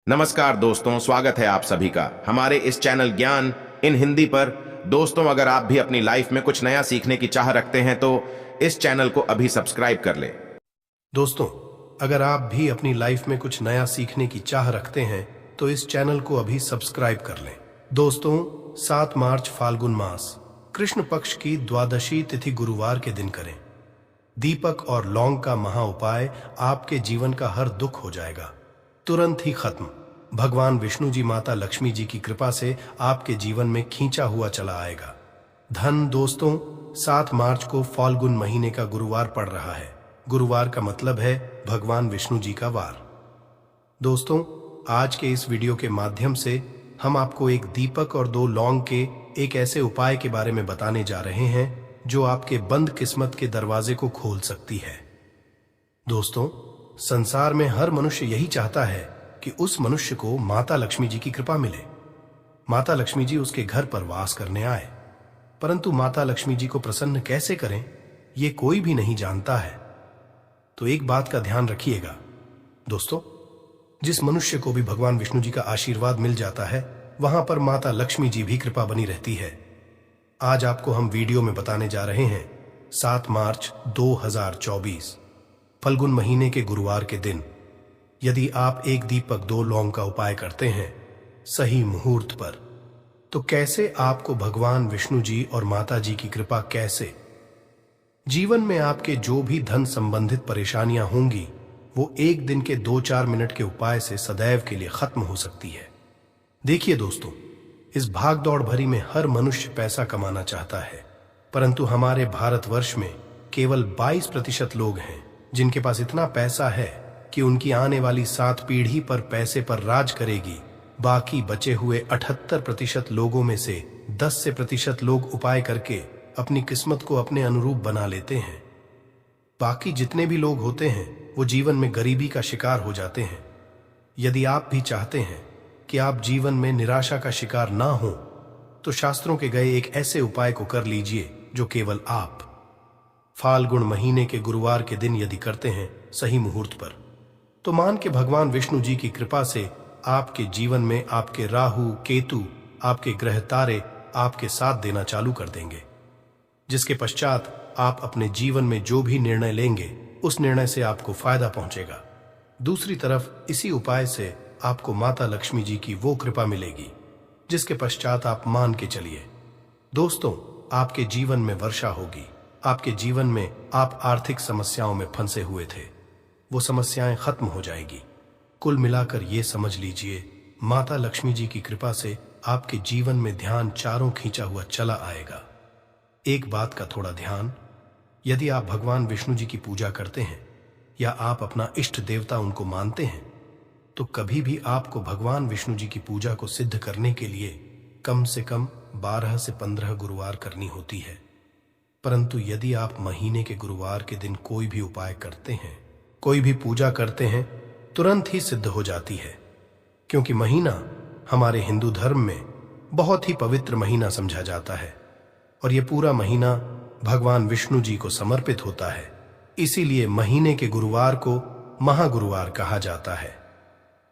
नमस्कार दोस्तों, स्वागत है आप सभी का हमारे इस चैनल ज्ञान इन हिंदी पर। दोस्तों, अगर आप भी अपनी लाइफ में कुछ नया सीखने की चाह रखते हैं तो इस चैनल को अभी सब्सक्राइब कर ले। दोस्तों, अगर आप भी अपनी लाइफ में कुछ नया सीखने की चाह रखते हैं तो इस चैनल को अभी सब्सक्राइब कर लें। दोस्तों, 7 मार्च फाल्गुन मास कृष्ण पक्ष की द्वादशी तिथि गुरुवार के दिन करें। दीपक और लौंग का महा उपाय आपके जीवन का हर दुख हो जाएगा, तुरंत ही खत्म। भगवान विष्णु जी, माता लक्ष्मी जी की कृपा से आपके जीवन में खींचा हुआ चला आएगा धन। दोस्तों, 7 मार्च को फाल्गुन महीने का गुरुवार पड़ रहा है। गुरुवार का मतलब है भगवान विष्णु जी का वार। दोस्तों, आज के इस वीडियो के माध्यम से हम आपको एक दीपक और 2 लौंग के एक ऐसे उपाय के बारे में बताने जा रहे हैं जो आपके बंद किस्मत के दरवाजे को खोल सकती है। दोस्तों, संसार में हर मनुष्य यही चाहता है कि उस मनुष्य को माता लक्ष्मी जी की कृपा मिले, माता लक्ष्मी जी उसके घर पर वास करने आए। परंतु माता लक्ष्मी जी को प्रसन्न कैसे करें, ये कोई भी नहीं जानता है। तो एक बात का ध्यान रखिएगा दोस्तों, जिस मनुष्य को भी भगवान विष्णु जी का आशीर्वाद मिल जाता है वहां पर माता लक्ष्मी जी भी कृपा बनी रहती है। आज आपको हम वीडियो में बताने जा रहे हैं 7 मार्च 2024 फल्गुन महीने के गुरुवार के दिन यदि आप एक दीपक 2 लौंग का उपाय करते हैं सही मुहूर्त पर, तो कैसे आपको भगवान विष्णु जी और माता जी की कृपा कैसे जीवन में आपके जो भी धन संबंधित परेशानियां होंगी वो एक दिन के 2-4 मिनट के उपाय से सदैव के लिए खत्म हो सकती है। देखिए दोस्तों, इस भाग दौड़ भरी में हर मनुष्य पैसा कमाना चाहता है, परंतु हमारे भारतवर्ष में केवल 22% लोग हैं जिनके पास इतना पैसा है कि उनकी आने वाली 7 पीढ़ी पर पैसे पर राज करेगी। बाकी बचे हुए 78% लोगों में से 10% लोग उपाय करके अपनी किस्मत को अपने अनुरूप बना लेते हैं। बाकी जितने भी लोग होते हैं वो जीवन में गरीबी का शिकार हो जाते हैं। यदि आप भी चाहते हैं कि आप जीवन में निराशा का शिकार ना हो तो शास्त्रों के गए एक ऐसे उपाय को कर लीजिए जो केवल आप फाल्गुन महीने के गुरुवार के दिन यदि करते हैं सही मुहूर्त पर, तो मान के भगवान विष्णु जी की कृपा से आपके जीवन में आपके राहु केतु, आपके ग्रह तारे आपके साथ देना चालू कर देंगे, जिसके पश्चात आप अपने जीवन में जो भी निर्णय लेंगे उस निर्णय से आपको फायदा पहुंचेगा। दूसरी तरफ इसी उपाय से आपको माता लक्ष्मी जी की वो कृपा मिलेगी जिसके पश्चात आप मान के चलिए दोस्तों, आपके जीवन में वर्षा होगी। आपके जीवन में आप आर्थिक समस्याओं में फंसे हुए थे, वो समस्याएं खत्म हो जाएगी। कुल मिलाकर ये समझ लीजिए, माता लक्ष्मी जी की कृपा से आपके जीवन में ध्यान चारों खींचा हुआ चला आएगा। एक बात का थोड़ा ध्यान, यदि आप भगवान विष्णु जी की पूजा करते हैं या आप अपना इष्ट देवता उनको मानते हैं तो कभी भी आपको भगवान विष्णु जी की पूजा को सिद्ध करने के लिए कम से कम 12 से 15 गुरुवार करनी होती है। परंतु यदि आप महीने के गुरुवार के दिन कोई भी उपाय करते हैं, कोई भी पूजा करते हैं, तुरंत ही सिद्ध हो जाती है, क्योंकि महीना हमारे हिंदू धर्म में बहुत ही पवित्र महीना समझा जाता है और ये पूरा महीना भगवान विष्णु जी को समर्पित होता है। इसीलिए महीने के गुरुवार को महागुरुवार कहा जाता है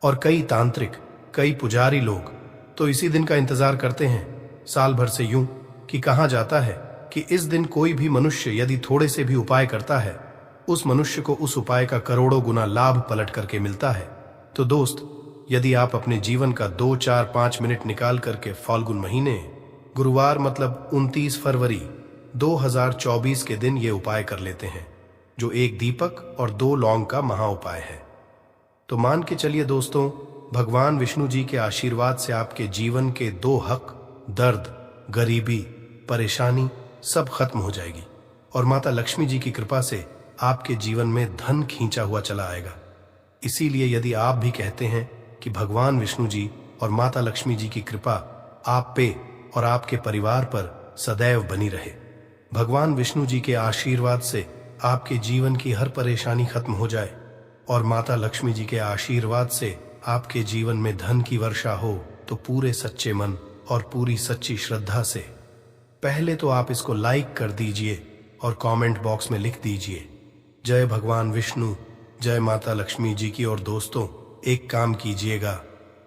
और कई तांत्रिक, कई पुजारी लोग तो इसी दिन का इंतजार करते हैं साल भर से, यूं कि कहा जाता है कि इस दिन कोई भी मनुष्य यदि थोड़े से भी उपाय करता है उस मनुष्य को उस उपाय का करोड़ों गुना लाभ पलट करके मिलता है। तो दोस्त, यदि आप अपने जीवन का 2-4-5 मिनट निकाल करके फाल्गुन महीने गुरुवार मतलब 29 फरवरी 2024 के दिन ये उपाय कर लेते हैं जो एक दीपक और 2 लौंग का महा उपाय है, तो मान के चलिए दोस्तों, भगवान विष्णु जी के आशीर्वाद से आपके जीवन के 2 हक, दर्द, गरीबी, परेशानी सब खत्म हो जाएगी और माता लक्ष्मी जी की कृपा से आपके जीवन में धन खींचा हुआ चला आएगा। इसीलिए यदि आप भी कहते हैं कि भगवान विष्णु जी और माता लक्ष्मी जी की कृपा आप पे और आपके परिवार पर सदैव बनी रहे, भगवान विष्णु जी के आशीर्वाद से आपके जीवन की हर परेशानी खत्म हो जाए और माता लक्ष्मी जी के आशीर्वाद से आपके जीवन में धन की वर्षा हो, तो पूरे सच्चे मन और पूरी सच्ची श्रद्धा से पहले तो आप इसको लाइक कर दीजिए और कमेंट बॉक्स में लिख दीजिए जय भगवान विष्णु, जय माता लक्ष्मी जी की। और दोस्तों, एक काम कीजिएगा,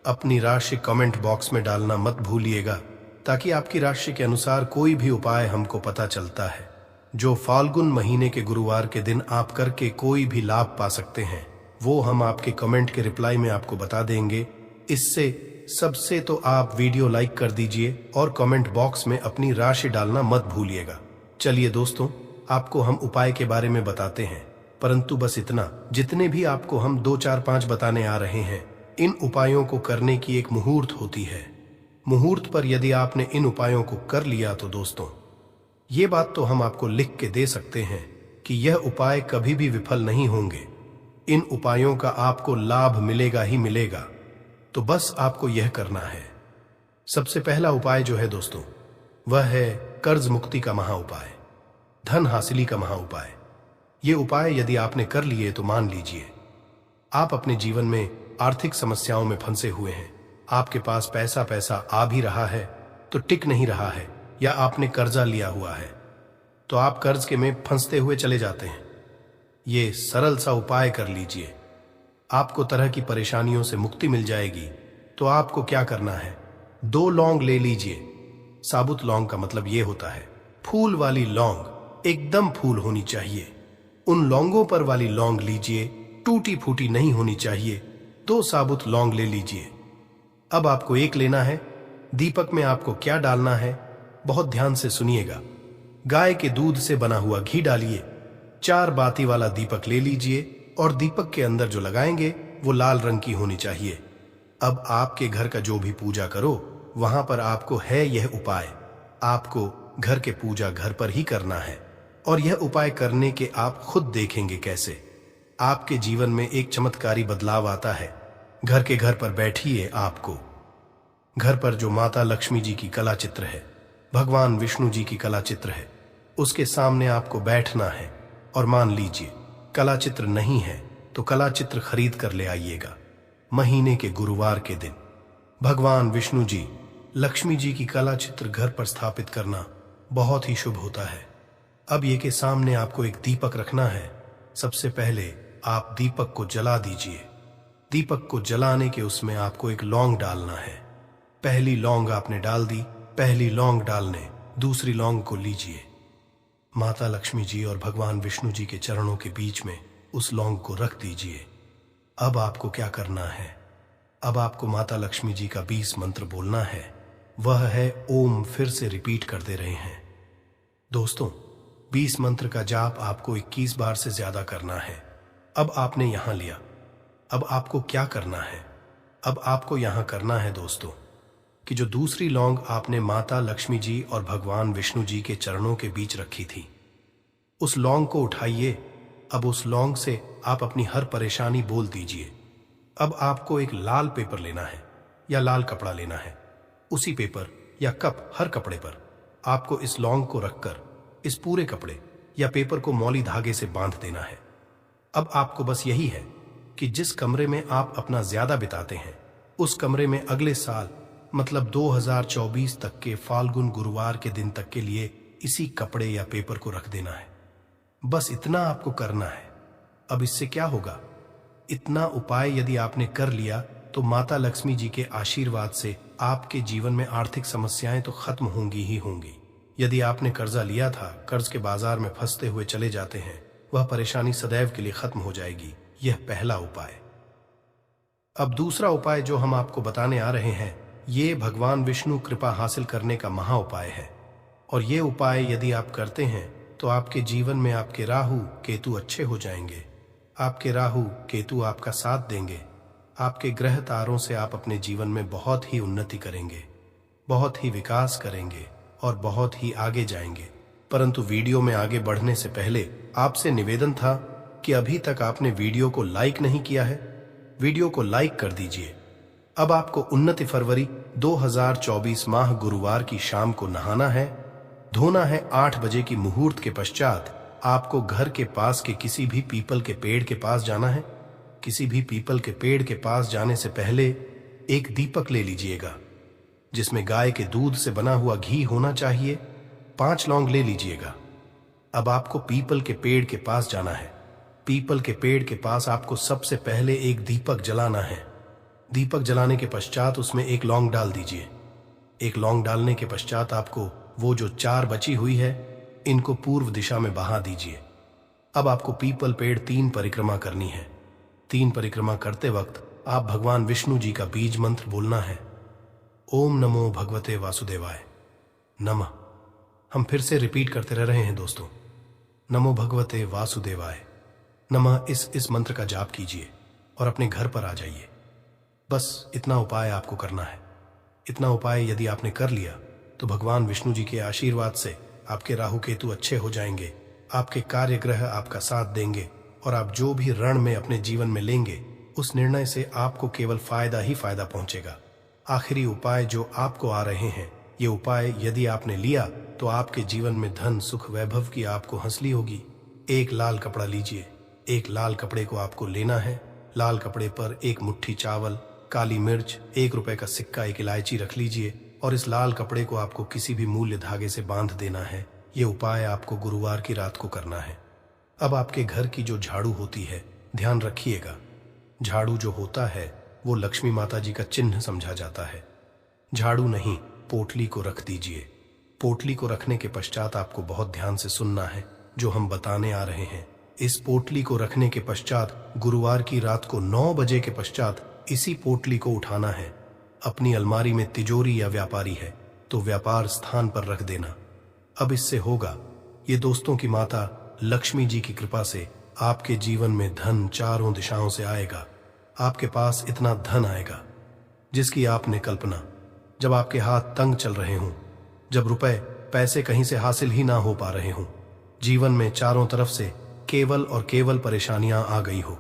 अपनी राशि कमेंट बॉक्स में डालना मत भूलिएगा, ताकि आपकी राशि के अनुसार कोई भी उपाय हमको पता चलता है जो फाल्गुन महीने के गुरुवार के दिन आप करके कोई भी लाभ पा सकते हैं, वो हम आपके कमेंट के रिप्लाई में आपको बता देंगे। इससे सबसे तो आप वीडियो लाइक कर दीजिए और कमेंट बॉक्स में अपनी राशि डालना मत भूलिएगा। चलिए दोस्तों, आपको हम उपाय के बारे में बताते हैं, परंतु बस इतना, जितने भी आपको हम 2 4 5 बताने आ रहे हैं, इन उपायों को करने की एक मुहूर्त होती है। मुहूर्त पर यदि आपने इन उपायों को कर लिया तो दोस्तों, ये बात तो हम आपको लिख के दे सकते हैं कि यह उपाय कभी भी विफल नहीं होंगे। इन उपायों का आपको लाभ मिलेगा ही मिलेगा। तो बस आपको यह करना है। सबसे पहला उपाय जो है दोस्तों, वह है कर्ज मुक्ति का महा उपाय, धन हासिली का महा उपाय। ये उपाय यदि आपने कर लिए तो मान लीजिए आप अपने जीवन में आर्थिक समस्याओं में फंसे हुए हैं। आपके पास पैसा आ भी रहा है तो टिक नहीं रहा है, या आपने कर्जा लिया हुआ है तो आप कर्ज के में फंसते हुए चले जाते हैं। ये सरल सा उपाय कर लीजिए, आपको तरह की परेशानियों से मुक्ति मिल जाएगी। तो आपको क्या करना है, 2 लौंग ले लीजिए। साबुत लौंग का मतलब ये होता है फूल वाली लौंग, एकदम फूल होनी चाहिए। उन लौंगों पर वाली लौंग लीजिए, टूटी फूटी नहीं होनी चाहिए। 2 साबुत लौंग ले लीजिए। अब आपको एक लेना है। दीपक में आपको क्या डालना है, बहुत ध्यान से सुनिएगा। गाय के दूध से बना हुआ घी डालिए। 4 बाती वाला दीपक ले लीजिए और दीपक के अंदर जो लगाएंगे वो लाल रंग की होनी चाहिए। अब आपके घर का जो भी पूजा करो, वहां पर आपको है यह उपाय। आपको घर के पूजा घर पर ही करना है, और यह उपाय करने के आप खुद देखेंगे कैसे आपके जीवन में एक चमत्कारी बदलाव आता है। घर के घर पर बैठिए। आपको घर पर जो माता लक्ष्मी जी की कला चित्र है, भगवान विष्णु जी की कला चित्र है, उसके सामने आपको बैठना है। और मान लीजिए कला चित्र नहीं है तो कला चित्र खरीद कर ले आइएगा। महीने के गुरुवार के दिन भगवान विष्णु जी, लक्ष्मी जी की कला चित्र घर पर स्थापित करना बहुत ही शुभ होता है। अब ये के सामने आपको एक दीपक रखना है। सबसे पहले आप दीपक को जला दीजिए। दीपक को जलाने के उसमें आपको एक लौंग डालना है। पहली लौंग आपने डाल दी। पहली लौंग डालने दूसरी लौंग को लीजिए। माता लक्ष्मी जी और भगवान विष्णु जी के चरणों के बीच में उस लौंग को रख दीजिए। अब आपको क्या करना है, अब आपको माता लक्ष्मी जी का 20 मंत्र बोलना है। वह है ओम, फिर से रिपीट कर दे रहे हैं दोस्तों। 20 मंत्र का जाप आपको 21 बार से ज्यादा करना है। अब आपने यहां लिया, अब आपको क्या करना है, अब आपको यहां करना है दोस्तों कि जो दूसरी लौंग आपने माता लक्ष्मी जी और भगवान विष्णु जी के चरणों के बीच रखी थी, उस लौंग को उठाइए। अब उस लौंग से आप अपनी हर परेशानी बोल दीजिए। अब आपको एक लाल पेपर लेना है या लाल कपड़ा लेना है। उसी पेपर या कप, हर कपड़े पर आपको इस लौंग को रखकर इस पूरे कपड़े या पेपर को मौली धागे से बांध देना है। अब आपको बस यही है कि जिस कमरे में आप अपना ज्यादा बिताते हैं, उस कमरे में अगले साल मतलब 2024 तक के फाल्गुन गुरुवार के दिन तक के लिए इसी कपड़े या पेपर को रख देना है। बस इतना आपको करना है। अब इससे क्या होगा, इतना उपाय यदि आपने कर लिया तो माता लक्ष्मी जी के आशीर्वाद से आपके जीवन में आर्थिक समस्याएं तो खत्म होंगी ही होंगी। यदि आपने कर्जा लिया था, कर्ज के बाजार में फंसते हुए चले जाते हैं, वह परेशानी सदैव के लिए खत्म हो जाएगी। यह पहला उपाय। अब दूसरा उपाय जो हम आपको बताने आ रहे हैं, ये भगवान विष्णु कृपा हासिल करने का महा उपाय है। और ये उपाय यदि आप करते हैं तो आपके जीवन में आपके राहु केतु अच्छे हो जाएंगे। आपके राहु केतु आपका साथ देंगे। आपके ग्रह तारों से आप अपने जीवन में बहुत ही उन्नति करेंगे, बहुत ही विकास करेंगे और बहुत ही आगे जाएंगे। परंतु वीडियो में आगे बढ़ने से पहले आपसे निवेदन था कि अभी तक आपने वीडियो को लाइक नहीं किया है, वीडियो को लाइक कर दीजिए। अब आपको 29 फरवरी 2024 माह गुरुवार की शाम को नहाना है, धोना है। 8 बजे की मुहूर्त के पश्चात आपको घर के पास के किसी भी पीपल के पेड़ के पास जाना है। किसी भी पीपल के पेड़ के पास जाने से पहले एक दीपक ले लीजिएगा जिसमें गाय के दूध से बना हुआ घी होना चाहिए। 5 लौंग ले लीजिएगा। अब आपको पीपल के पेड़ के पास जाना है। पीपल के पेड़ के पास आपको सबसे पहले एक दीपक जलाना है। दीपक जलाने के पश्चात उसमें एक लौंग डाल दीजिए। एक लौंग डालने के पश्चात आपको वो जो 4 बची हुई है, इनको पूर्व दिशा में बहा दीजिए। अब आपको पीपल पेड़ 3 परिक्रमा करनी है। 3 परिक्रमा करते वक्त आप भगवान विष्णु जी का बीज मंत्र बोलना है, ओम नमो भगवते वासुदेवाय नमः। हम फिर से रिपीट करते रह रहे हैं दोस्तों, नमो भगवते वासुदेवाय नमः। इस मंत्र का जाप कीजिए और अपने घर पर आ जाइए। बस इतना उपाय आपको करना है। इतना उपाय यदि आपने कर लिया तो भगवान विष्णु जी के आशीर्वाद से आपके राहु केतु अच्छे हो जाएंगे, आपके कार्य ग्रह आपका साथ देंगे और आप जो भी रण में अपने जीवन में लेंगे उस निर्णय से आपको केवल फायदा ही फायदा पहुंचेगा। आखिरी उपाय जो आपको आ रहे हैं, ये उपाय यदि आपने लिया तो आपके जीवन में धन सुख वैभव की आपको हंसली होगी। एक लाल कपड़ा लीजिए। एक लाल कपड़े को आपको लेना है। लाल कपड़े पर एक मुट्ठी चावल, काली मिर्च, 1 रुपए का सिक्का, 1 इलायची रख लीजिए और इस लाल कपड़े को आपको किसी भी मूल्य धागे से बांध देना है। ये उपाय आपको गुरुवार की रात को करना है। अब आपके घर की जो झाड़ू होती है, ध्यान रखिएगा, झाड़ू जो होता है वो लक्ष्मी माता जी का चिन्ह समझा जाता है। झाड़ू नहीं, पोटली को रख दीजिए। पोटली को रखने के पश्चात आपको बहुत ध्यान से सुनना है जो हम बताने आ रहे हैं। इस पोटली को रखने के पश्चात गुरुवार की रात को 9 बजे के पश्चात इसी पोटली को उठाना है। अपनी अलमारी में तिजोरी या व्यापारी है तो व्यापार स्थान पर रख देना। अब इससे होगा, ये दोस्तों की माता लक्ष्मी जी की कृपा से आपके जीवन में धन चारों दिशाओं से आएगा। आपके पास इतना धन आएगा जिसकी आपने कल्पना, जब आपके हाथ तंग चल रहे हों, जब रुपए पैसे कहीं से हासिल ही ना हो पा रहे हों, जीवन में चारों तरफ से केवल और केवल परेशानियां आ गई हो,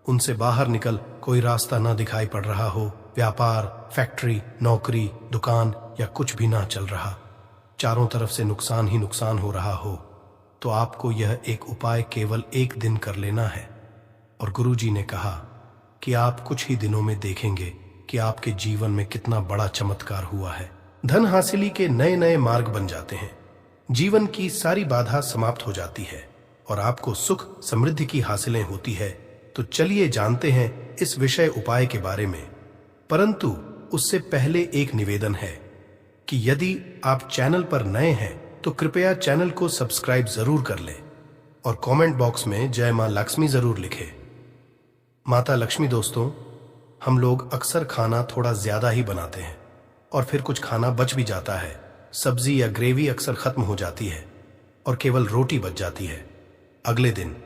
उनसे बाहर निकल कोई रास्ता ना दिखाई पड़ रहा हो, व्यापार, फैक्ट्री, नौकरी, दुकान या कुछ भी ना चल रहा, चारों तरफ से नुकसान ही नुकसान हो रहा हो, तो आपको यह एक उपाय केवल 1 दिन कर लेना है। और गुरुजी ने कहा कि आप कुछ ही दिनों में देखेंगे कि आपके जीवन में कितना बड़ा चमत्कार हुआ है। धन हासिली के नए नए मार्ग बन जाते हैं, जीवन की सारी बाधा समाप्त हो जाती है और आपको सुख समृद्धि की हासिलें होती है। तो चलिए जानते हैं इस विषय उपाय के बारे में। परंतु उससे पहले एक निवेदन है कि यदि आप चैनल पर नए हैं तो कृपया चैनल को सब्सक्राइब जरूर कर लें और कमेंट बॉक्स में जय मां लक्ष्मी जरूर लिखें। माता लक्ष्मी दोस्तों, हम लोग अक्सर खाना थोड़ा ज्यादा ही बनाते हैं और फिर कुछ खाना बच भी जाता है। सब्जी या ग्रेवी अक्सर खत्म हो जाती है और केवल रोटी बच जाती है। अगले दिन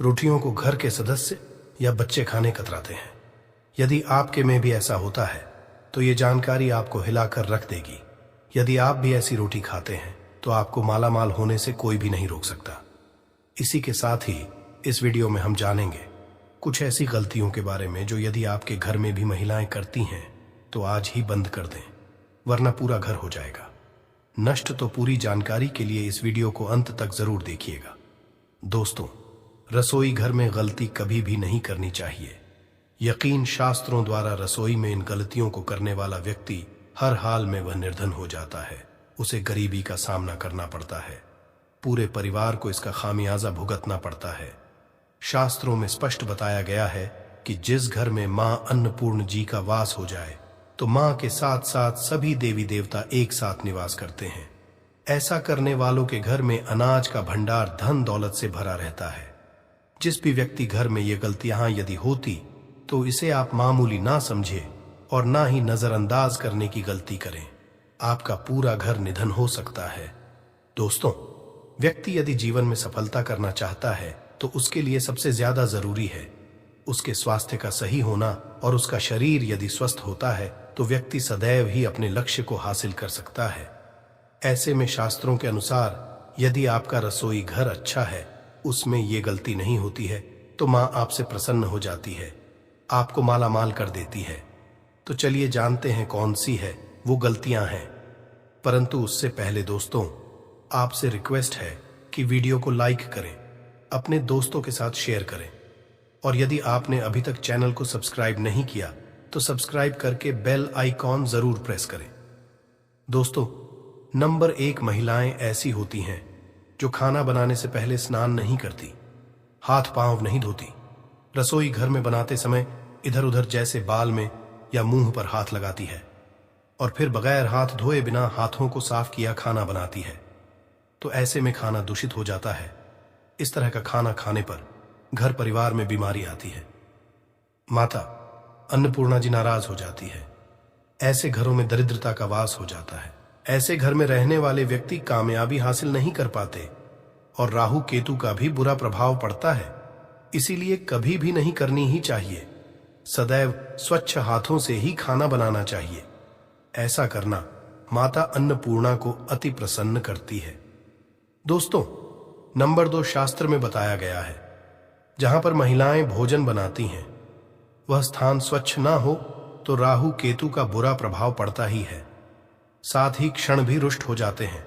रोटियों को घर के सदस्य या बच्चे खाने कतराते हैं। यदि आपके में भी ऐसा होता है तो ये जानकारी आपको हिलाकर रख देगी। यदि आप भी ऐसी रोटी खाते हैं तो आपको मालामाल होने से कोई भी नहीं रोक सकता। इसी के साथ ही इस वीडियो में हम जानेंगे कुछ ऐसी गलतियों के बारे में जो यदि आपके घर में भी महिलाएं करती हैं तो आज ही बंद कर दें, वरना पूरा घर हो जाएगा नष्ट। तो पूरी जानकारी के लिए इस वीडियो को अंत तक जरूर देखिएगा। दोस्तों, रसोई घर में गलती कभी भी नहीं करनी चाहिए। यकीन शास्त्रों द्वारा रसोई में इन गलतियों को करने वाला व्यक्ति हर हाल में वह निर्धन हो जाता है, उसे गरीबी का सामना करना पड़ता है, पूरे परिवार को इसका खामियाजा भुगतना पड़ता है। शास्त्रों में स्पष्ट बताया गया है कि जिस घर में मां अन्नपूर्ण जी का वास हो जाए तो मां के साथ साथ सभी देवी देवता एक साथ निवास करते हैं। ऐसा करने वालों के घर में अनाज का भंडार धन दौलत से भरा रहता है। जिस भी व्यक्ति घर में ये गलतियां यदि होती तो इसे आप मामूली ना समझे और ना ही नजरअंदाज करने की गलती करें। आपका पूरा घर निधन हो सकता है। दोस्तों, व्यक्ति यदि जीवन में सफलता करना चाहता है तो उसके लिए सबसे ज्यादा जरूरी है उसके स्वास्थ्य का सही होना, और उसका शरीर यदि स्वस्थ होता है तो व्यक्ति सदैव ही अपने लक्ष्य को हासिल कर सकता है। ऐसे में शास्त्रों के अनुसार यदि आपका रसोई घर अच्छा है, उसमें ये गलती नहीं होती है, तो मां आपसे प्रसन्न हो जाती है, आपको मालामाल कर देती है। तो चलिए जानते हैं कौन सी है वो गलतियां हैं। परंतु उससे पहले दोस्तों, आपसे रिक्वेस्ट है कि वीडियो को लाइक करें, अपने दोस्तों के साथ शेयर करें, और यदि आपने अभी तक चैनल को सब्सक्राइब नहीं किया तो सब्सक्राइब करके बेल आइकॉन जरूर प्रेस करें। दोस्तों, नंबर 1, महिलाएं ऐसी होती हैं जो खाना बनाने से पहले स्नान नहीं करती, हाथ पांव नहीं धोती, रसोई घर में बनाते समय इधर उधर जैसे बाल में या मुंह पर हाथ लगाती है और फिर बगैर हाथ धोए बिना हाथों को साफ किया खाना बनाती है, तो ऐसे में खाना दूषित हो जाता है। इस तरह का खाना खाने पर घर परिवार में बीमारी आती है। माता अन्नपूर्णा जी नाराज हो जाती है। ऐसे घरों में दरिद्रता का वास हो जाता है। ऐसे घर में रहने वाले व्यक्ति कामयाबी हासिल नहीं कर पाते और राहु केतु का भी बुरा प्रभाव पड़ता है। इसीलिए कभी भी नहीं करनी ही चाहिए। सदैव स्वच्छ हाथों से ही खाना बनाना चाहिए। ऐसा करना माता अन्नपूर्णा को अति प्रसन्न करती है। दोस्तों, नंबर 2 शास्त्र में बताया गया है, जहां पर महिलाएं भोजन बनाती हैं वह स्थान स्वच्छ ना हो तो राहु केतु का बुरा प्रभाव पड़ता ही है, साथ ही क्षण भी रुष्ट हो जाते हैं।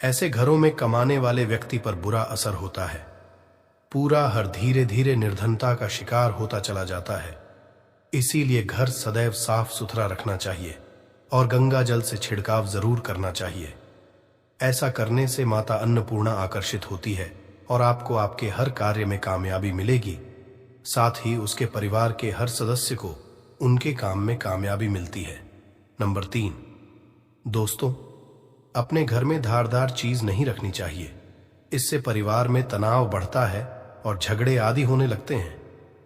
ऐसे घरों में कमाने वाले व्यक्ति पर बुरा असर होता है। पूरा हर धीरे धीरे निर्धनता का शिकार होता चला जाता है। इसीलिए घर सदैव साफ सुथरा रखना चाहिए और गंगा जल से छिड़काव जरूर करना चाहिए। ऐसा करने से माता अन्नपूर्णा आकर्षित होती है और आपको आपके हर कार्य में कामयाबी मिलेगी। साथ ही उसके परिवार के हर सदस्य को उनके काम में कामयाबी मिलती है। नंबर 3, दोस्तों, अपने घर में धारदार चीज नहीं रखनी चाहिए। इससे परिवार में तनाव बढ़ता है और झगड़े आदि होने लगते हैं।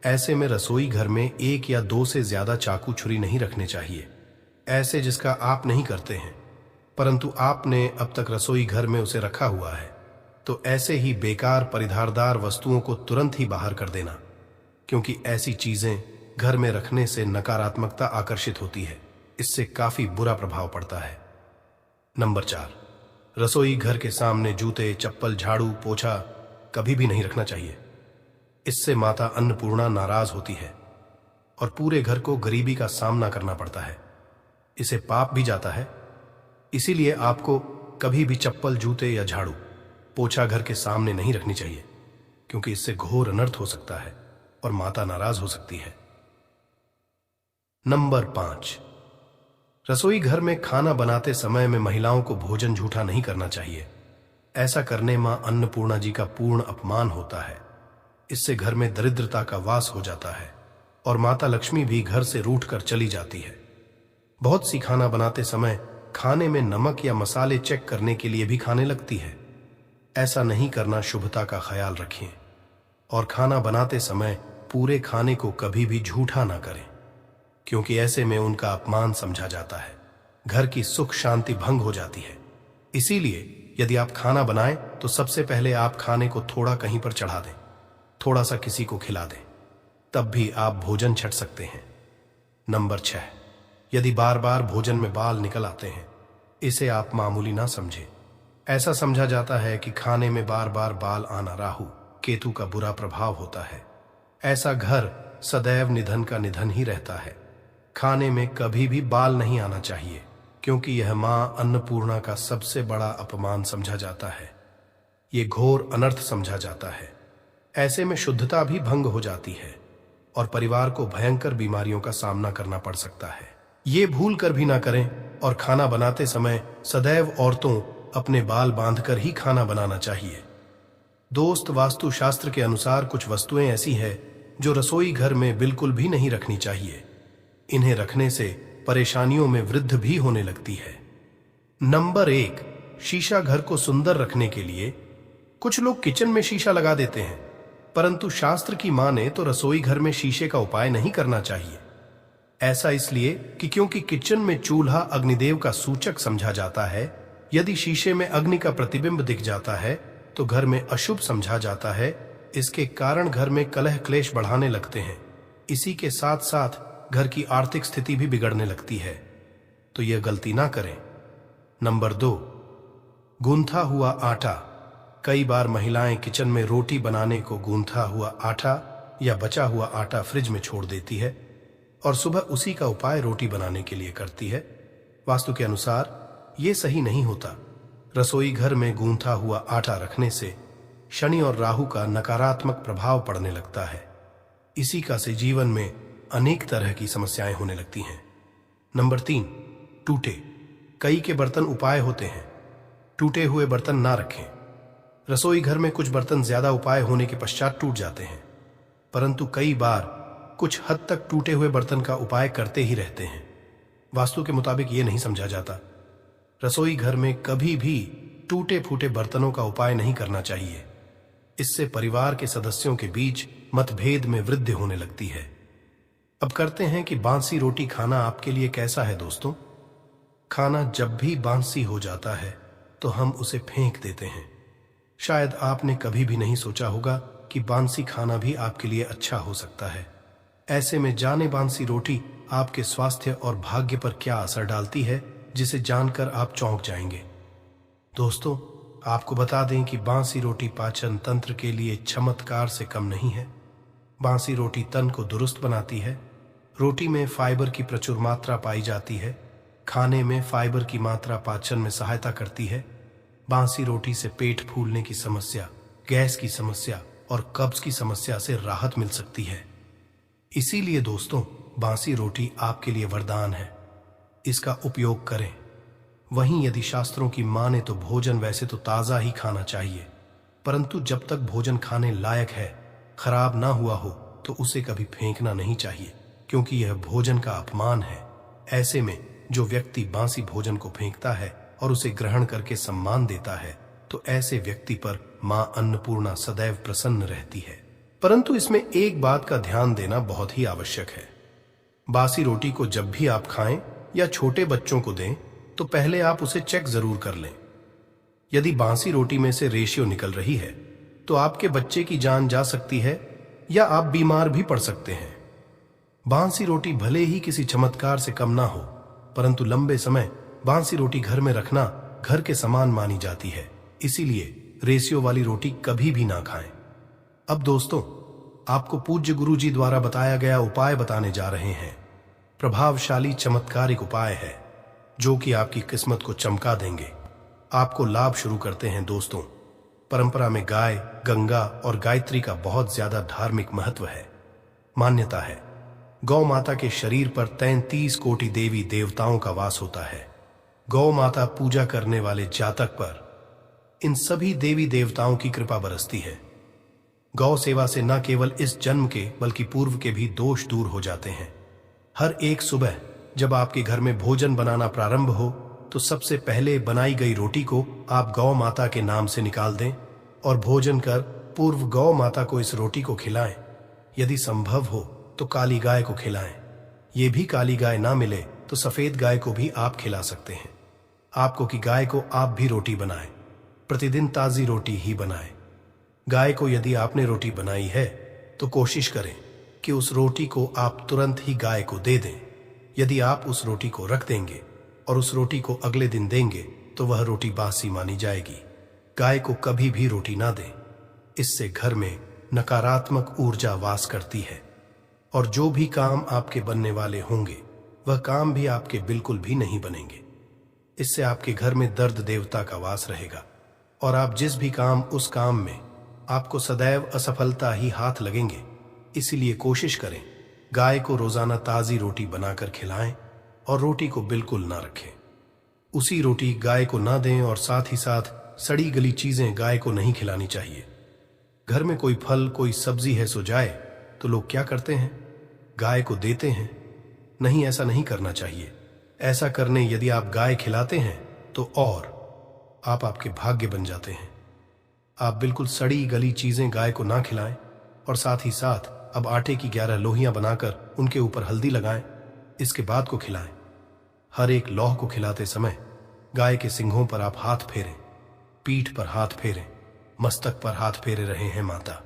ऐसे में रसोई घर में 1 या 2 से ज्यादा चाकू छुरी नहीं रखने चाहिए। ऐसे जिसका आप नहीं करते हैं, परंतु आपने अब तक रसोई घर में उसे रखा हुआ है, तो ऐसे ही बेकार परिधारदार वस्तुओं को तुरंत ही बाहर कर देना, क्योंकि ऐसी चीजें घर में रखने से नकारात्मकता आकर्षित होती है। इससे काफी बुरा प्रभाव पड़ता है। नंबर 4, रसोई घर के सामने जूते, चप्पल, झाड़ू, पोछा कभी भी नहीं रखना चाहिए। इससे माता अन्नपूर्णा नाराज होती है और पूरे घर को गरीबी का सामना करना पड़ता है। इसे पाप भी जाता है। इसीलिए आपको कभी भी चप्पल, जूते या झाड़ू, पोछा घर के सामने नहीं रखनी चाहिए, क्योंकि इससे घोर अनर्थ हो सकता है और माता नाराज हो सकती है। नंबर 5, रसोई घर में खाना बनाते समय में महिलाओं को भोजन झूठा नहीं करना चाहिए। ऐसा करने मां अन्नपूर्णा जी का पूर्ण अपमान होता है। इससे घर में दरिद्रता का वास हो जाता है और माता लक्ष्मी भी घर से रूठ कर चली जाती है। बहुत सी खाना बनाते समय खाने में नमक या मसाले चेक करने के लिए भी खाने लगती है। ऐसा नहीं करना, शुभता का ख्याल रखें और खाना बनाते समय पूरे खाने को कभी भी झूठा ना करें, क्योंकि ऐसे में उनका अपमान समझा जाता है। घर की सुख शांति भंग हो जाती है। इसीलिए यदि आप खाना बनाएं तो सबसे पहले आप खाने को थोड़ा कहीं पर चढ़ा दें, थोड़ा सा किसी को खिला दें, तब भी आप भोजन छट सकते हैं। नंबर 6, यदि बार बार भोजन में बाल निकल आते हैं, इसे आप मामूली ना समझें। ऐसा समझा जाता है कि खाने में बार बार बाल आना राहु केतु का बुरा प्रभाव होता है। ऐसा घर सदैव निधन का निधन ही रहता है। खाने में कभी भी बाल नहीं आना चाहिए, क्योंकि यह मां अन्नपूर्णा का सबसे बड़ा अपमान समझा जाता है। ये घोर अनर्थ समझा जाता है। ऐसे में शुद्धता भी भंग हो जाती है और परिवार को भयंकर बीमारियों का सामना करना पड़ सकता है। ये भूल कर भी ना करें और खाना बनाते समय सदैव औरतों अपने बाल बांधकर ही खाना बनाना चाहिए। दोस्त, वास्तु शास्त्र के अनुसार कुछ वस्तुएं ऐसी है जो रसोई घर में बिल्कुल भी नहीं रखनी चाहिए। इन्हें रखने से परेशानियों में वृद्धि भी होने लगती है। नंबर 1, शीशा घर को सुंदर रखने के लिए कुछ लोग किचन में शीशा लगा देते हैं, परंतु शास्त्र की माने तो रसोई घर में शीशे का उपाय नहीं करना चाहिए। ऐसा इसलिए कि क्योंकि किचन में चूल्हा अग्निदेव का सूचक समझा जाता है। यदि शीशे में अग्नि का प्रतिबिंब दिख जाता है तो घर में अशुभ समझा जाता है। इसके कारण घर में कलह क्लेश बढ़ाने लगते हैं। इसी के साथ साथ घर की आर्थिक स्थिति भी बिगड़ने लगती है, तो यह गलती ना करें। नंबर 2, गूंथा हुआ आटा। कई बार महिलाएं किचन में रोटी बनाने को गूंथा हुआ आटा या बचा हुआ आटा फ्रिज में छोड़ देती है और सुबह उसी का उपाय रोटी बनाने के लिए करती है। वास्तु के अनुसार ये सही नहीं होता। रसोई घर में गूंथा हुआ आटा रखने से शनि और राहु का नकारात्मक प्रभाव पड़ने लगता है। इसी का से जीवन में अनेक तरह की समस्याएं होने लगती हैं। नंबर 3, टूटे। कई के बर्तन उपाय होते हैं, टूटे हुए बर्तन ना रखें। रसोई घर में कुछ बर्तन ज्यादा उपाय होने के पश्चात टूट जाते हैं, परंतु कई बार कुछ हद तक टूटे हुए बर्तन का उपाय करते ही रहते हैं। वास्तु के मुताबिक ये नहीं समझा जाता। रसोई घर में कभी भी टूटे फूटे बर्तनों का उपाय नहीं करना चाहिए। इससे परिवार के सदस्यों के बीच मतभेद में वृद्धि होने लगती है। अब करते हैं कि बांसी रोटी खाना आपके लिए कैसा है दोस्तों। खाना जब भी बांसी हो जाता है तो हम उसे फेंक देते हैं। शायद आपने कभी भी नहीं सोचा होगा कि बांसी खाना भी आपके लिए अच्छा हो सकता है। ऐसे में जाने बांसी रोटी आपके स्वास्थ्य और भाग्य पर क्या असर डालती है, जिसे जानकर आप चौंक जाएंगे। दोस्तों, आपको बता दें कि बांसी रोटी पाचन तंत्र के लिए चमत्कार से कम नहीं है। बांसी रोटी तन को दुरुस्त बनाती है। रोटी में फाइबर की प्रचुर मात्रा पाई जाती है। खाने में फाइबर की मात्रा पाचन में सहायता करती है। बांसी रोटी से पेट फूलने की समस्या, गैस की समस्या और कब्ज की समस्या से राहत मिल सकती है। इसीलिए दोस्तों, बांसी रोटी आपके लिए वरदान है। इसका उपयोग करें। वहीं यदि शास्त्रों की माने तो भोजन वैसे तो ताजा ही खाना चाहिए, परंतु जब तक भोजन खाने लायक है, खराब ना हुआ हो, तो उसे कभी फेंकना नहीं चाहिए, क्योंकि यह भोजन का अपमान है। ऐसे में जो व्यक्ति बांसी भोजन को फेंकता है और उसे ग्रहण करके सम्मान देता है, तो ऐसे व्यक्ति पर मां अन्नपूर्णा सदैव प्रसन्न रहती है। परंतु इसमें एक बात का ध्यान देना बहुत ही आवश्यक है। बासी रोटी को जब भी आप खाएं या छोटे बच्चों को दें, तो पहले आप उसे चेक जरूर कर लें। यदि बासी रोटी में से रेशियो निकल रही है, तो आपके बच्चे की जान जा सकती है या आप बीमार भी पड़ सकते हैं। बासी रोटी भले ही किसी चमत्कार से कम ना हो, परंतु लंबे समय बासी रोटी घर में रखना घर के समान मानी जाती है। इसीलिए रेशियो वाली रोटी कभी भी ना खाएं। अब दोस्तों, आपको पूज्य गुरु जी द्वारा बताया गया उपाय बताने जा रहे हैं। प्रभावशाली चमत्कारिक उपाय है जो कि आपकी किस्मत को चमका देंगे। आपको लाभ शुरू करते हैं दोस्तों। परंपरा में गाय, गंगा और गायत्री का बहुत ज्यादा धार्मिक महत्व है। मान्यता है गौ माता के शरीर पर 33 कोटि देवी देवताओं का वास होता है। गौ माता पूजा करने वाले जातक पर इन सभी देवी देवताओं की कृपा बरसती है। गौ सेवा से न केवल इस जन्म के बल्कि पूर्व के भी दोष दूर हो जाते हैं। हर एक सुबह जब आपके घर में भोजन बनाना प्रारंभ हो, तो सबसे पहले बनाई गई रोटी को आप गौ माता के नाम से निकाल दें और भोजन कर पूर्व गौ माता को इस रोटी को खिलाएं। यदि संभव हो तो काली गाय को खिलाएं। ये भी काली गाय ना मिले तो सफेद गाय को भी आप खिला सकते हैं। आपको कि गाय को आप भी रोटी बनाएं। प्रतिदिन ताजी रोटी ही बनाएं। गाय को यदि आपने रोटी बनाई है तो कोशिश करें कि उस रोटी को आप तुरंत ही गाय को दे दें। यदि आप उस रोटी को रख देंगे और उस रोटी को अगले दिन देंगे तो वह रोटी बासी मानी जाएगी। गाय को कभी भी रोटी ना दें। इससे घर में नकारात्मक ऊर्जा वास करती है और जो भी काम आपके बनने वाले होंगे वह काम भी आपके बिल्कुल भी नहीं बनेंगे। इससे आपके घर में दर्द देवता का वास रहेगा और आप जिस भी काम उस काम में आपको सदैव असफलता ही हाथ लगेंगे। इसीलिए कोशिश करें गाय को रोजाना ताजी रोटी बनाकर खिलाएं और रोटी को बिल्कुल ना रखें। उसी रोटी गाय को ना दें और साथ ही साथ सड़ी गली चीजें गाय को नहीं खिलानी चाहिए। घर में कोई फल कोई सब्जी है सो जाए तो लोग क्या करते हैं, गाय को देते हैं। नहीं, ऐसा नहीं करना चाहिए। ऐसा करने यदि आप गाय खिलाते हैं तो और आप आपके भाग्य बन जाते हैं। आप बिल्कुल सड़ी गली चीजें गाय को ना खिलाएं और साथ ही साथ अब आटे की 11 लोहियां बनाकर उनके ऊपर हल्दी लगाएं। इसके बाद को खिलाएं। हर एक लौह को खिलाते समय गाय के सिंघों पर आप हाथ फेरें, पीठ पर हाथ फेरें, मस्तक पर हाथ फेरे रहे हैं माता।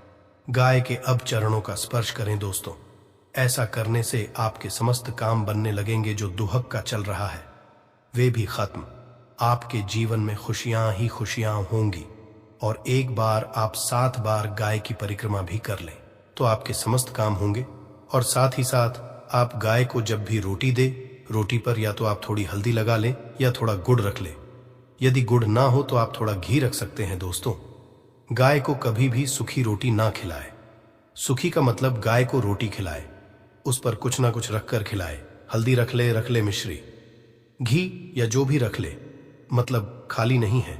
गाय के अब चरणों का स्पर्श करें दोस्तों। ऐसा करने से आपके समस्त काम बनने लगेंगे जो दुहक का चल रहा है, वे भी खत्म। आपके जीवन में खुशियां ही खुशियां होंगी और एक बार आप 7 बार गाय की परिक्रमा भी कर लें तो आपके समस्त काम होंगे। और साथ ही साथ आप गाय को जब भी रोटी दे, रोटी पर या तो आप थोड़ी हल्दी लगा लें या थोड़ा गुड़ रख लें। यदि गुड़ ना हो तो आप थोड़ा घी रख सकते हैं दोस्तों। गाय को कभी भी सूखी रोटी ना खिलाए। सूखी का मतलब गाय को रोटी खिलाए, उस पर कुछ ना कुछ रखकर खिलाए। हल्दी रख ले मिश्री, घी या जो भी रख ले, मतलब खाली नहीं है।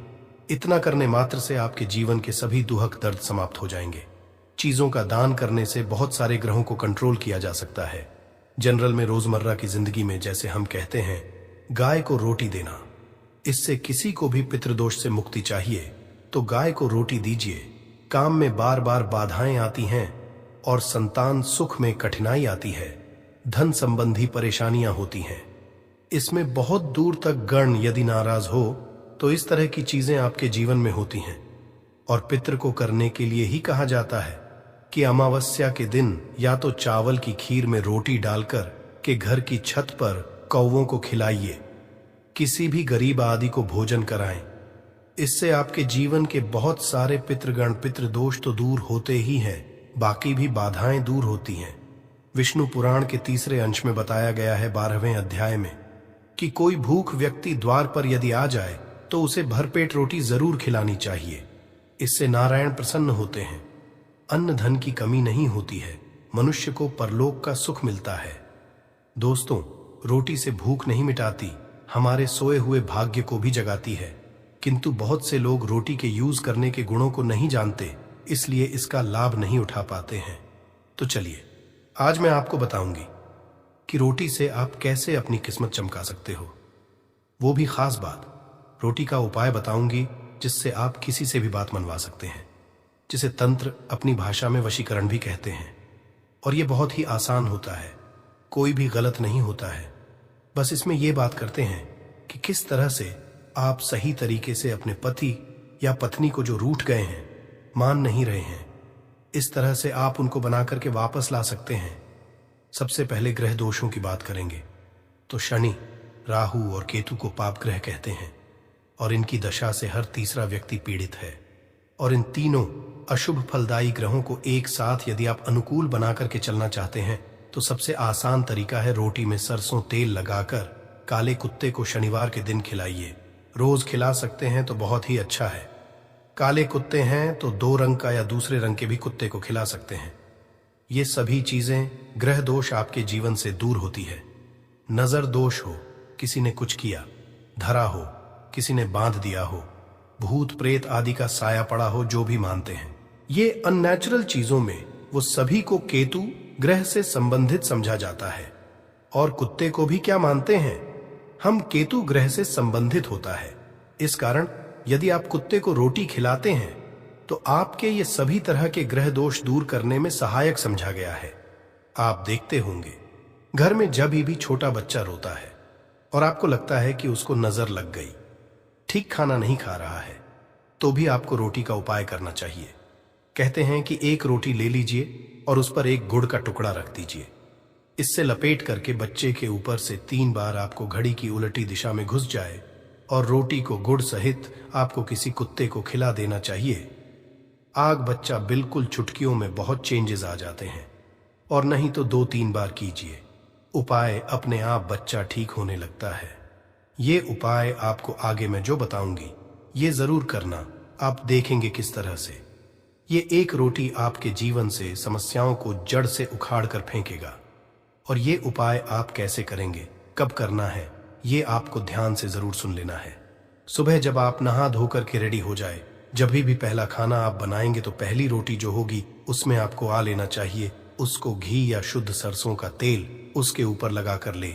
इतना करने मात्र से आपके जीवन के सभी दुहक दर्द समाप्त हो जाएंगे। चीजों का दान करने से बहुत सारे ग्रहों को कंट्रोल किया जा सकता है। जनरल में रोजमर्रा की जिंदगी में जैसे हम कहते हैं गाय को रोटी देना, इससे किसी को भी पितृदोष से मुक्ति चाहिए तो गाय को रोटी दीजिए। काम में बार बार बाधाएं आती हैं और संतान सुख में कठिनाई आती है, धन संबंधी परेशानियां होती हैं, इसमें बहुत दूर तक गण यदि नाराज हो तो इस तरह की चीजें आपके जीवन में होती हैं। और पितृ को करने के लिए ही कहा जाता है कि अमावस्या के दिन या तो चावल की खीर में रोटी डालकर के घर की छत पर कौवों को खिलाइए, किसी भी गरीब आदि को भोजन कराएं। इससे आपके जीवन के बहुत सारे पितृगण पितृदोष तो दूर होते ही हैं, बाकी भी बाधाएं दूर होती हैं। विष्णु पुराण के 3 अंश में बताया गया है 12वें अध्याय में कि कोई भूख व्यक्ति द्वार पर यदि आ जाए तो उसे भरपेट रोटी जरूर खिलानी चाहिए, इससे नारायण प्रसन्न होते हैं। अन्न धन की कमी नहीं होती है, मनुष्य को परलोक का सुख मिलता है। दोस्तों, रोटी से भूख नहीं मिटाती, हमारे सोए हुए भाग्य को भी जगाती है, किंतु बहुत से लोग रोटी के यूज करने के गुणों को नहीं जानते, इसलिए इसका लाभ नहीं उठा पाते हैं। तो चलिए आज मैं आपको बताऊंगी कि रोटी से आप कैसे अपनी किस्मत चमका सकते हो, वो भी खास बात। रोटी का उपाय बताऊंगी जिससे आप किसी से भी बात मनवा सकते हैं, जिसे तंत्र अपनी भाषा में वशीकरण भी कहते हैं। और ये बहुत ही आसान होता है, कोई भी गलत नहीं होता है। बस इसमें ये बात करते हैं कि किस तरह से आप सही तरीके से अपने पति या पत्नी को जो रूठ गए हैं, मान नहीं रहे हैं, इस तरह से आप उनको बना करके वापस ला सकते हैं। सबसे पहले ग्रह दोषों की बात करेंगे तो शनि, राहु और केतु को पाप ग्रह कहते हैं और इनकी दशा से हर तीसरा व्यक्ति पीड़ित है। और इन तीनों अशुभ फलदायी ग्रहों को एक साथ यदि आप अनुकूल बना करके चलना चाहते हैं तो सबसे आसान तरीका है रोटी में सरसों तेल लगाकर काले कुत्ते को शनिवार के दिन खिलाइए। रोज खिला सकते हैं तो बहुत ही अच्छा है। काले कुत्ते हैं तो 2 रंग का या दूसरे रंग के भी कुत्ते को खिला सकते हैं। ये सभी चीजें ग्रह दोष आपके जीवन से दूर होती है। नजर दोष हो, किसी ने कुछ किया, धरा हो, किसी ने बांध दिया हो, भूत प्रेत आदि का साया पड़ा हो, जो भी मानते हैं, ये अननेचुरल चीजों में वो सभी को केतु ग्रह से संबंधित समझा जाता है। और कुत्ते को भी क्या मानते हैं हम, केतु ग्रह से संबंधित होता है। इस कारण यदि आप कुत्ते को रोटी खिलाते हैं तो आपके ये सभी तरह के ग्रह दोष दूर करने में सहायक समझा गया है। आप देखते होंगे घर में जब भी छोटा बच्चा रोता है और आपको लगता है कि उसको नजर लग गई, ठीक खाना नहीं खा रहा है, तो भी आपको रोटी का उपाय करना चाहिए। कहते हैं कि 1 रोटी ले लीजिए और उस पर 1 गुड़ का टुकड़ा रख दीजिए। इससे लपेट करके बच्चे के ऊपर से 3 बार आपको घड़ी की उलटी दिशा में घुस जाए और रोटी को गुड़ सहित आपको किसी कुत्ते को खिला देना चाहिए। आग बच्चा बिल्कुल चुटकियों में बहुत चेंजेस आ जाते हैं। और नहीं तो 2-3 बार कीजिए, उपाय अपने आप बच्चा ठीक होने लगता है। ये उपाय आपको आगे मैं जो बताऊंगी ये जरूर करना, आप देखेंगे किस तरह से ये 1 रोटी आपके जीवन से समस्याओं को जड़ से उखाड़ कर फेंकेगा। और ये उपाय आप कैसे करेंगे, कब करना है, ये आपको ध्यान से जरूर सुन लेना है। सुबह जब आप नहा धोकर के रेडी हो जाए, जब भी पहला खाना आप बनाएंगे तो पहली रोटी जो होगी उसमें आपको आ लेना चाहिए उसको घी या शुद्ध सरसों का तेल उसके ऊपर लगा कर ले।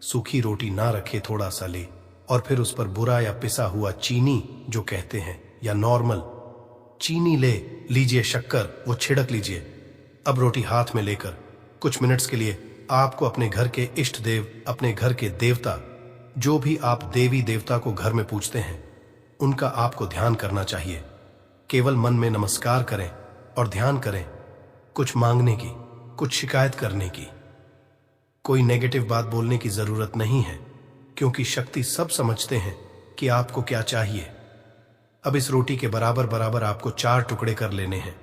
सूखी रोटी ना रखे, थोड़ा सा ले और फिर उस पर बुरा या पिसा हुआ चीनी जो कहते हैं या नॉर्मल चीनी ले लीजिए, शक्कर वो छिड़क लीजिए। अब रोटी हाथ में लेकर कुछ मिनट्स के लिए आपको अपने घर के इष्ट देव, अपने घर के देवता, जो भी आप देवी देवता को घर में पूजते हैं, उनका आपको ध्यान करना चाहिए। केवल मन में नमस्कार करें और ध्यान करें, कुछ मांगने की, कुछ शिकायत करने की, कोई नेगेटिव बात बोलने की जरूरत नहीं है, क्योंकि शक्ति सब समझते हैं कि आपको क्या चाहिए। अब इस रोटी के बराबर बराबर आपको 4 टुकड़े कर लेने हैं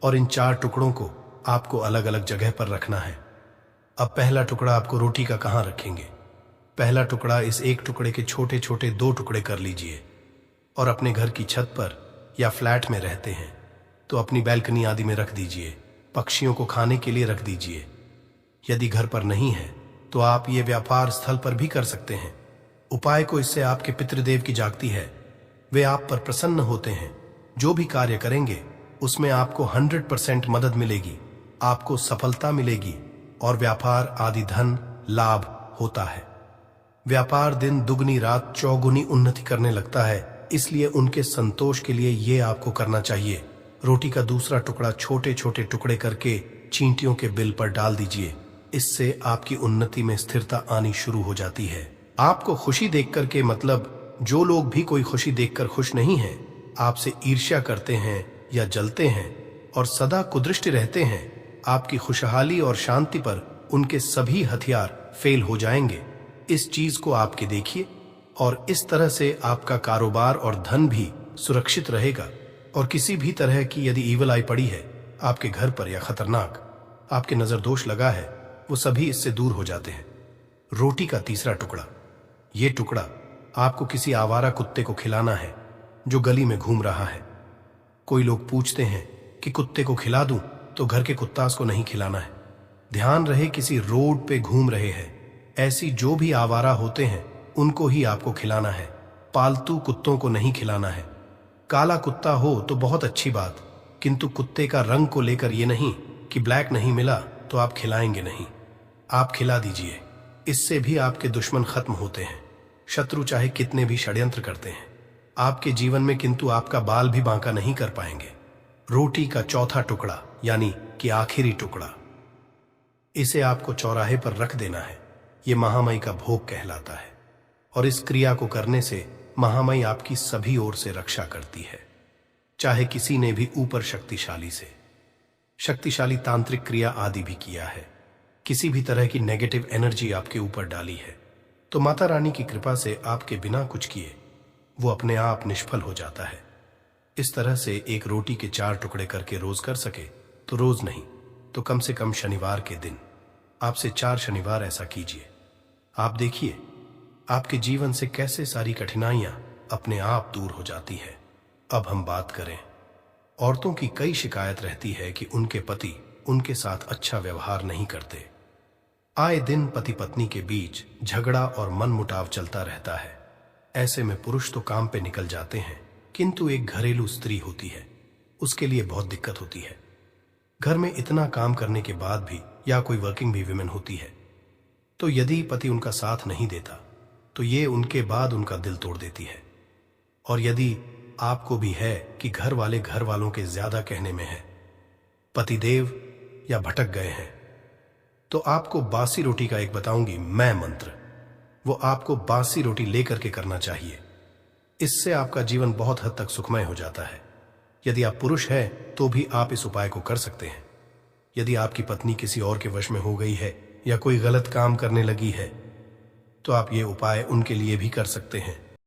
और इन 4 टुकड़ों को आपको अलग अलग जगह पर रखना है। अब पहला टुकड़ा आपको रोटी का कहाँ रखेंगे, पहला टुकड़ा इस 1 टुकड़े के छोटे छोटे 2 टुकड़े कर लीजिए और अपने घर की छत पर या फ्लैट में रहते हैं तो अपनी बैल्कनी आदि में रख दीजिए, पक्षियों को खाने के लिए रख दीजिए। यदि घर पर नहीं है तो आप ये व्यापार स्थल पर भी कर सकते हैं। उपाय को इससे आपके पितृदेव की जागती है, वे आप पर प्रसन्न होते हैं। जो भी कार्य करेंगे उसमें आपको 100% मदद मिलेगी, आपको सफलता मिलेगी और व्यापार आदि धन लाभ होता है। व्यापार दिन दुगनी रात चौगुनी उन्नति करने लगता है, इसलिए उनके संतोष के लिए ये आपको करना चाहिए। रोटी का दूसरा टुकड़ा छोटे छोटे टुकड़े करके चींटियों के बिल पर डाल दीजिए। इससे आपकी उन्नति में स्थिरता आनी शुरू हो जाती है। आपको खुशी देखकर के मतलब जो लोग भी कोई खुशी देखकर खुश नहीं हैं, आपसे ईर्ष्या करते हैं या जलते हैं और सदा कुदृष्टि रहते हैं, आपकी खुशहाली और शांति पर उनके सभी हथियार फेल हो जाएंगे। इस चीज को आपके देखिए और इस तरह से आपका कारोबार और धन भी सुरक्षित रहेगा। और किसी भी तरह की यदि ईवल आई पड़ी है आपके घर पर या खतरनाक आपके नजर दोष लगा है, वो सभी इससे दूर हो जाते हैं। रोटी का तीसरा टुकड़ा, ये टुकड़ा आपको किसी आवारा कुत्ते को खिलाना है जो गली में घूम रहा है। कोई लोग पूछते हैं कि कुत्ते को खिला दूं, तो घर के कुत्तास को नहीं खिलाना है। ध्यान रहे किसी रोड पे घूम रहे हैं, ऐसी जो भी आवारा होते हैं उनको ही आपको खिलाना है, पालतू कुत्तों को नहीं खिलाना है। काला कुत्ता हो तो बहुत अच्छी बात, किंतु कुत्ते का रंग को लेकर ये नहीं कि ब्लैक नहीं मिला तो आप खिलाएंगे नहीं, आप खिला दीजिए। इससे भी आपके दुश्मन खत्म होते हैं। शत्रु चाहे कितने भी षड्यंत्र करते हैं आपके जीवन में, किंतु आपका बाल भी बांका नहीं कर पाएंगे। रोटी का चौथा टुकड़ा यानी कि आखिरी टुकड़ा, इसे आपको चौराहे पर रख देना है। ये महामई का भोग कहलाता है और इस क्रिया को करने से महामई आपकी सभी ओर से रक्षा करती है। चाहे किसी ने भी ऊपर शक्तिशाली तांत्रिक क्रिया आदि भी किया है, किसी भी तरह की नेगेटिव एनर्जी आपके ऊपर डाली है, तो माता रानी की कृपा से आपके बिना कुछ किए वो अपने आप निष्फल हो जाता है। इस तरह से एक रोटी के 4 टुकड़े करके रोज कर सके तो रोज नहीं तो कम से कम शनिवार के दिन आपसे 4 शनिवार ऐसा कीजिए। आप देखिए आपके जीवन से कैसे सारी कठिनाइयां अपने आप दूर हो जाती है। अब हम बात करें, औरतों की कई शिकायत रहती है कि उनके पति उनके साथ अच्छा व्यवहार नहीं करते। आए दिन पति पत्नी के बीच झगड़ा और मनमुटाव चलता रहता है। ऐसे में पुरुष तो काम पे निकल जाते हैं, किंतु एक घरेलू स्त्री होती है, उसके लिए बहुत दिक्कत होती है। घर में इतना काम करने के बाद भी, या कोई वर्किंग भी विमेन होती है, तो यदि पति उनका साथ नहीं देता तो ये उनके बाद उनका दिल तोड़ देती है। और यदि आपको भी है कि घर वाले घर वालों के ज्यादा कहने में है, पतिदेव या भटक गए हैं, तो आपको बासी रोटी का एक बताऊंगी मैं मंत्र, वो आपको बासी रोटी लेकर के करना चाहिए। इससे आपका जीवन बहुत हद तक सुखमय हो जाता है। यदि आप पुरुष हैं तो भी आप इस उपाय को कर सकते हैं। यदि आपकी पत्नी किसी और के वश में हो गई है या कोई गलत काम करने लगी है, तो आप ये उपाय उनके लिए भी कर सकते हैं।